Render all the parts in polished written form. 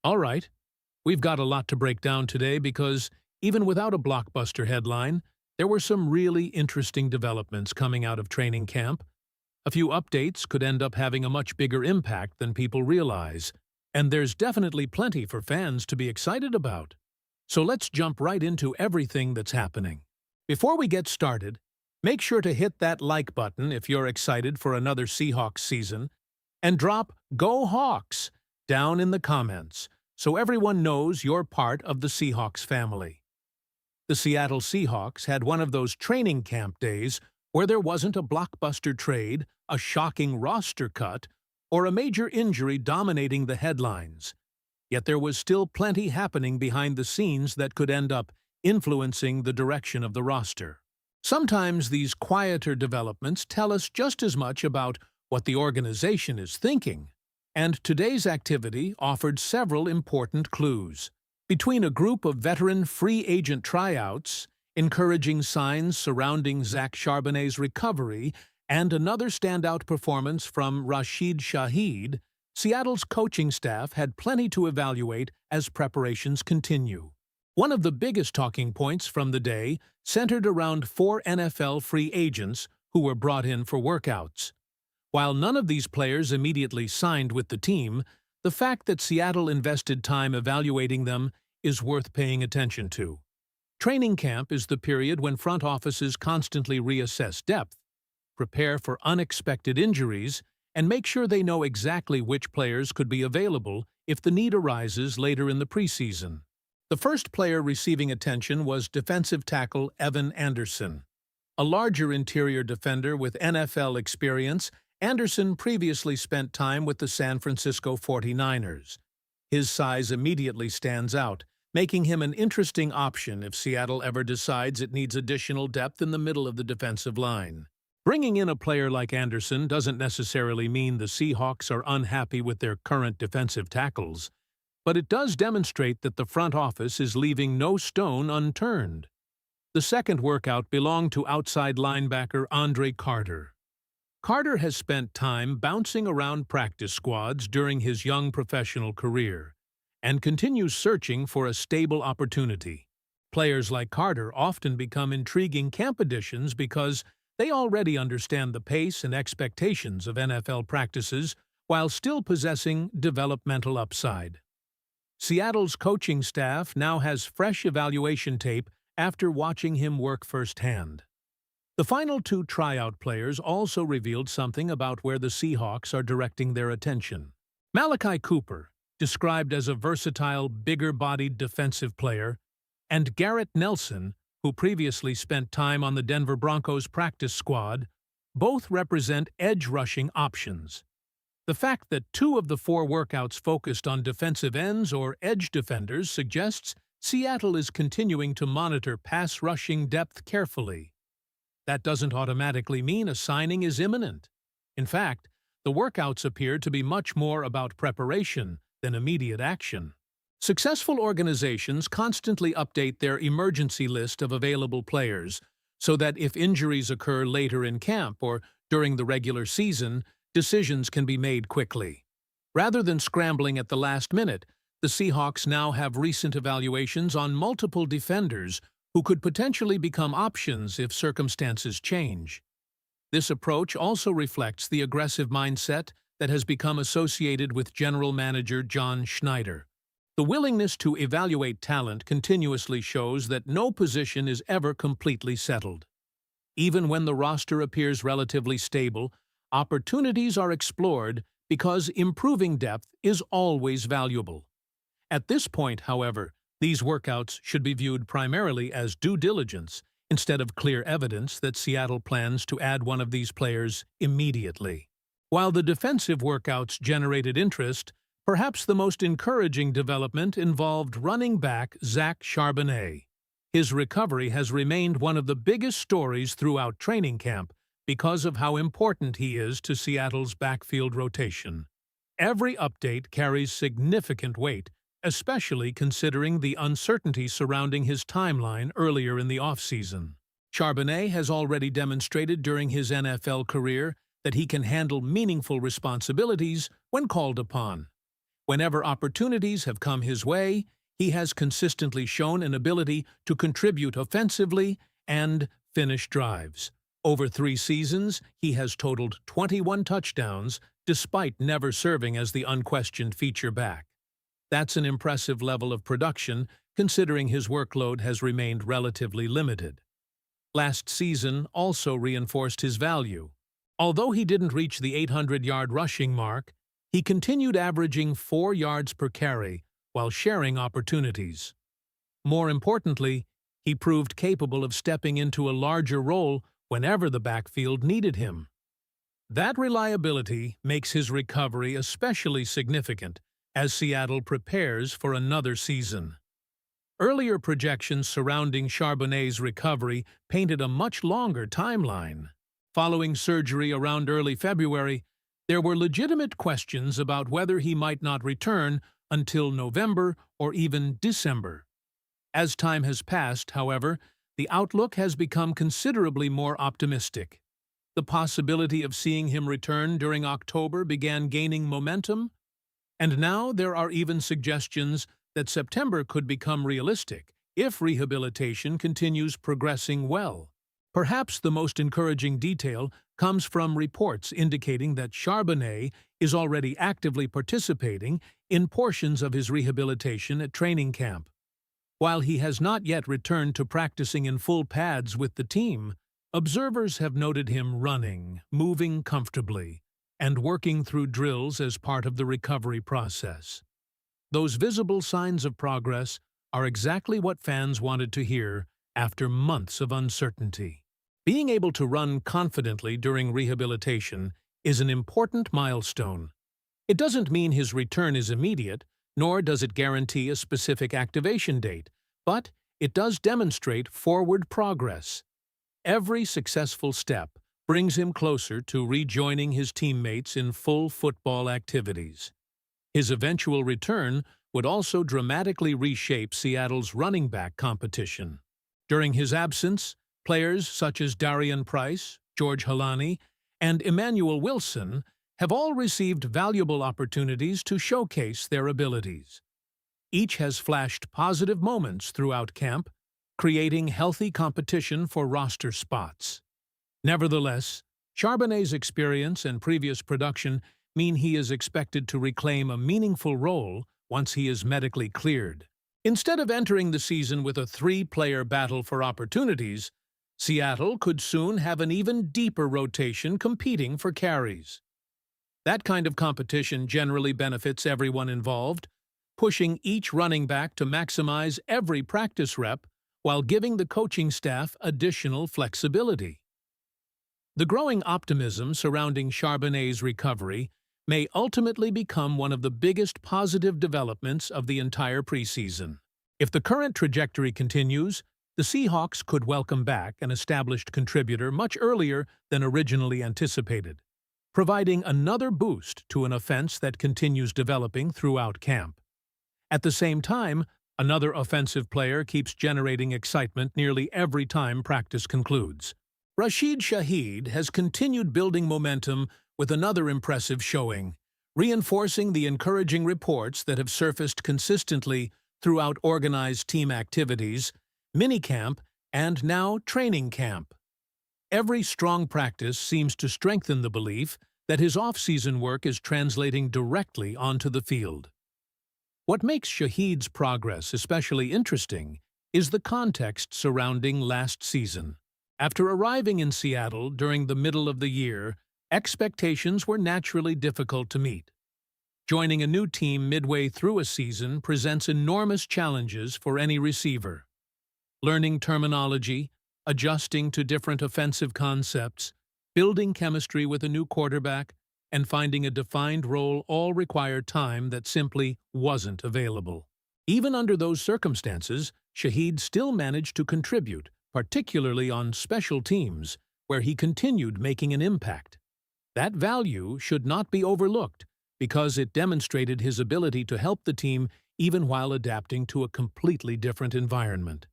All right, we've got a lot to break down today because even without a blockbuster headline, there were some really interesting developments coming out of training camp. A few updates could end up having a much bigger impact than people realize, and there's definitely plenty for fans to be excited about. So let's jump right into everything that's happening. Before we get started, make sure to hit that like button if you're excited for another Seahawks season, and drop "Go Hawks" down in the comments so everyone knows you're part of the Seahawks family. The Seattle Seahawks had one of those training camp days where there wasn't a blockbuster trade, a shocking roster cut, or a major injury dominating the headlines. Yet there was still plenty happening behind the scenes that could end up influencing the direction of the roster. Sometimes these quieter developments tell us just as much about what the organization is thinking, and today's activity offered several important clues. Between a group of veteran free agent tryouts, encouraging signs surrounding Zach Charbonnet's recovery, and another standout performance from Rashid Shaheed, Seattle's coaching staff had plenty to evaluate as preparations continue. One of the biggest talking points from the day centered around 4 NFL free agents who were brought in for workouts. While none of these players immediately signed with the team, the fact that Seattle invested time evaluating them is worth paying attention to. Training camp is the period when front offices constantly reassess depth, prepare for unexpected injuries, and make sure they know exactly which players could be available if the need arises later in the preseason. The first player receiving attention was defensive tackle Evan Anderson. A larger interior defender with NFL experience, Anderson previously spent time with the San Francisco 49ers. His size immediately stands out, making him an interesting option if Seattle ever decides it needs additional depth in the middle of the defensive line. Bringing in a player like Anderson doesn't necessarily mean the Seahawks are unhappy with their current defensive tackles, but it does demonstrate that the front office is leaving no stone unturned. The second workout belonged to outside linebacker Andre Carter. Carter has spent time bouncing around practice squads during his young professional career and continues searching for a stable opportunity. Players like Carter often become intriguing camp additions because they already understand the pace and expectations of NFL practices while still possessing developmental upside. Seattle's coaching staff now has fresh evaluation tape after watching him work firsthand. The final 2 tryout players also revealed something about where the Seahawks are directing their attention. Malachi Cooper, described as a versatile, bigger-bodied defensive player, and Garrett Nelson, who previously spent time on the Denver Broncos practice squad, both represent edge-rushing options. The fact that 2 of the 4 workouts focused on defensive ends or edge defenders suggests Seattle is continuing to monitor pass-rushing depth carefully. That doesn't automatically mean a signing is imminent. In fact, the workouts appear to be much more about preparation than immediate action. Successful organizations constantly update their emergency list of available players so that if injuries occur later in camp or during the regular season, decisions can be made quickly. Rather than scrambling at the last minute, the Seahawks now have recent evaluations on multiple defenders who could potentially become options if circumstances change. This approach also reflects the aggressive mindset that has become associated with General Manager John Schneider. The willingness to evaluate talent continuously shows that no position is ever completely settled. Even when the roster appears relatively stable, opportunities are explored because improving depth is always valuable. At this point, however, these workouts should be viewed primarily as due diligence instead of clear evidence that Seattle plans to add one of these players immediately. While the defensive workouts generated interest, perhaps the most encouraging development involved running back Zach Charbonnet. His recovery has remained one of the biggest stories throughout training camp because of how important he is to Seattle's backfield rotation. Every update carries significant weight, especially considering the uncertainty surrounding his timeline earlier in the offseason. Charbonnet has already demonstrated during his NFL career that he can handle meaningful responsibilities when called upon. Whenever opportunities have come his way, he has consistently shown an ability to contribute offensively and finish drives. Over 3 seasons, he has totaled 21 touchdowns, despite never serving as the unquestioned feature back. That's an impressive level of production, considering his workload has remained relatively limited. Last season also reinforced his value. Although he didn't reach the 800-yard rushing mark, he continued averaging 4 yards per carry while sharing opportunities. More importantly, he proved capable of stepping into a larger role whenever the backfield needed him. That reliability makes his recovery especially significant as Seattle prepares for another season. Earlier projections surrounding Charbonnet's recovery painted a much longer timeline. Following surgery around early February, there were legitimate questions about whether he might not return until November or even December. As time has passed, however, the outlook has become considerably more optimistic. The possibility of seeing him return during October began gaining momentum, and now there are even suggestions that September could become realistic if rehabilitation continues progressing well. Perhaps the most encouraging detail comes from reports indicating that Charbonnet is already actively participating in portions of his rehabilitation at training camp. While he has not yet returned to practicing in full pads with the team, observers have noted him running, moving comfortably, and working through drills as part of the recovery process. Those visible signs of progress are exactly what fans wanted to hear after months of uncertainty. Being able to run confidently during rehabilitation is an important milestone. It doesn't mean his return is immediate, nor does it guarantee a specific activation date, but it does demonstrate forward progress. Every successful step brings him closer to rejoining his teammates in full football activities. His eventual return would also dramatically reshape Seattle's running back competition. During his absence, players such as Darian Price, George Halani, and Emmanuel Wilson have all received valuable opportunities to showcase their abilities. Each has flashed positive moments throughout camp, creating healthy competition for roster spots. Nevertheless, Charbonnet's experience and previous production mean he is expected to reclaim a meaningful role once he is medically cleared. Instead of entering the season with a 3-player battle for opportunities, Seattle could soon have an even deeper rotation competing for carries. That kind of competition generally benefits everyone involved, pushing each running back to maximize every practice rep while giving the coaching staff additional flexibility. The growing optimism surrounding Charbonnet's recovery may ultimately become one of the biggest positive developments of the entire preseason. If the current trajectory continues, the Seahawks could welcome back an established contributor much earlier than originally anticipated, providing another boost to an offense that continues developing throughout camp. At the same time, another offensive player keeps generating excitement nearly every time practice concludes. Rashid Shaheed has continued building momentum with another impressive showing, reinforcing the encouraging reports that have surfaced consistently throughout organized team activities, minicamp, and now training camp. Every strong practice seems to strengthen the belief that his off-season work is translating directly onto the field. What makes Shaheed's progress especially interesting is the context surrounding last season. After arriving in Seattle during the middle of the year, expectations were naturally difficult to meet. Joining a new team midway through a season presents enormous challenges for any receiver. Learning terminology, adjusting to different offensive concepts, building chemistry with a new quarterback, and finding a defined role all require time that simply wasn't available. Even under those circumstances, Shaheed still managed to contribute, particularly on special teams, where he continued making an impact. That value should not be overlooked because it demonstrated his ability to help the team even while adapting to a completely different environment.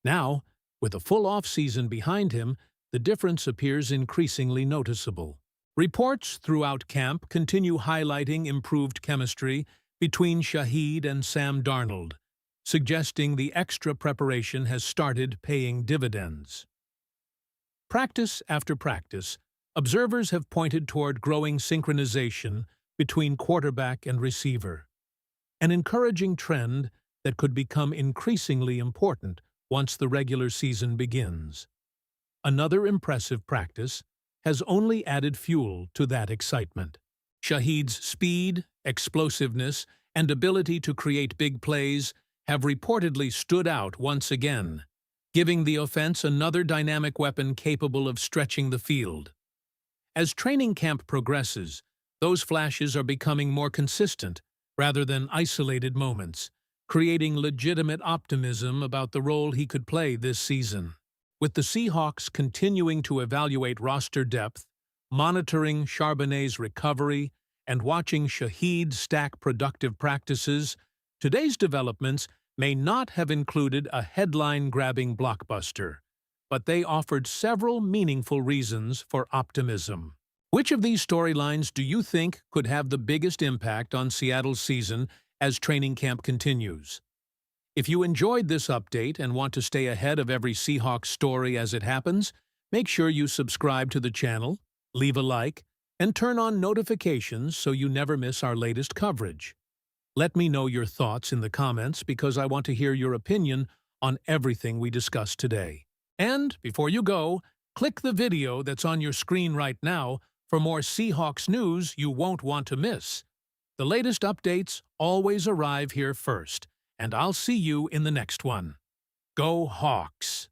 Now, with a full off-season behind him, the difference appears increasingly noticeable. Reports throughout camp continue highlighting improved chemistry between Shaheed and Sam Darnold, suggesting the extra preparation has started paying dividends. Practice after practice, observers have pointed toward growing synchronization between quarterback and receiver, an encouraging trend that could become increasingly important once the regular season begins. Another impressive practice has only added fuel to that excitement. Shaheed's speed, explosiveness, and ability to create big plays have reportedly stood out once again, giving the offense another dynamic weapon capable of stretching the field. As training camp progresses, those flashes are becoming more consistent rather than isolated moments, creating legitimate optimism about the role he could play this season. With the Seahawks continuing to evaluate roster depth, monitoring Charbonnet's recovery, and watching Shaheed stack productive practices, today's developments may not have included a headline-grabbing blockbuster, but they offered several meaningful reasons for optimism. Which of these storylines do you think could have the biggest impact on Seattle's season as training camp continues? If you enjoyed this update and want to stay ahead of every Seahawks story as it happens, make sure you subscribe to the channel, leave a like, and turn on notifications so you never miss our latest coverage. Let me know your thoughts in the comments because I want to hear your opinion on everything we discussed today. And before you go, click the video that's on your screen right now for more Seahawks news you won't want to miss. The latest updates always arrive here first, and I'll see you in the next one. Go Hawks!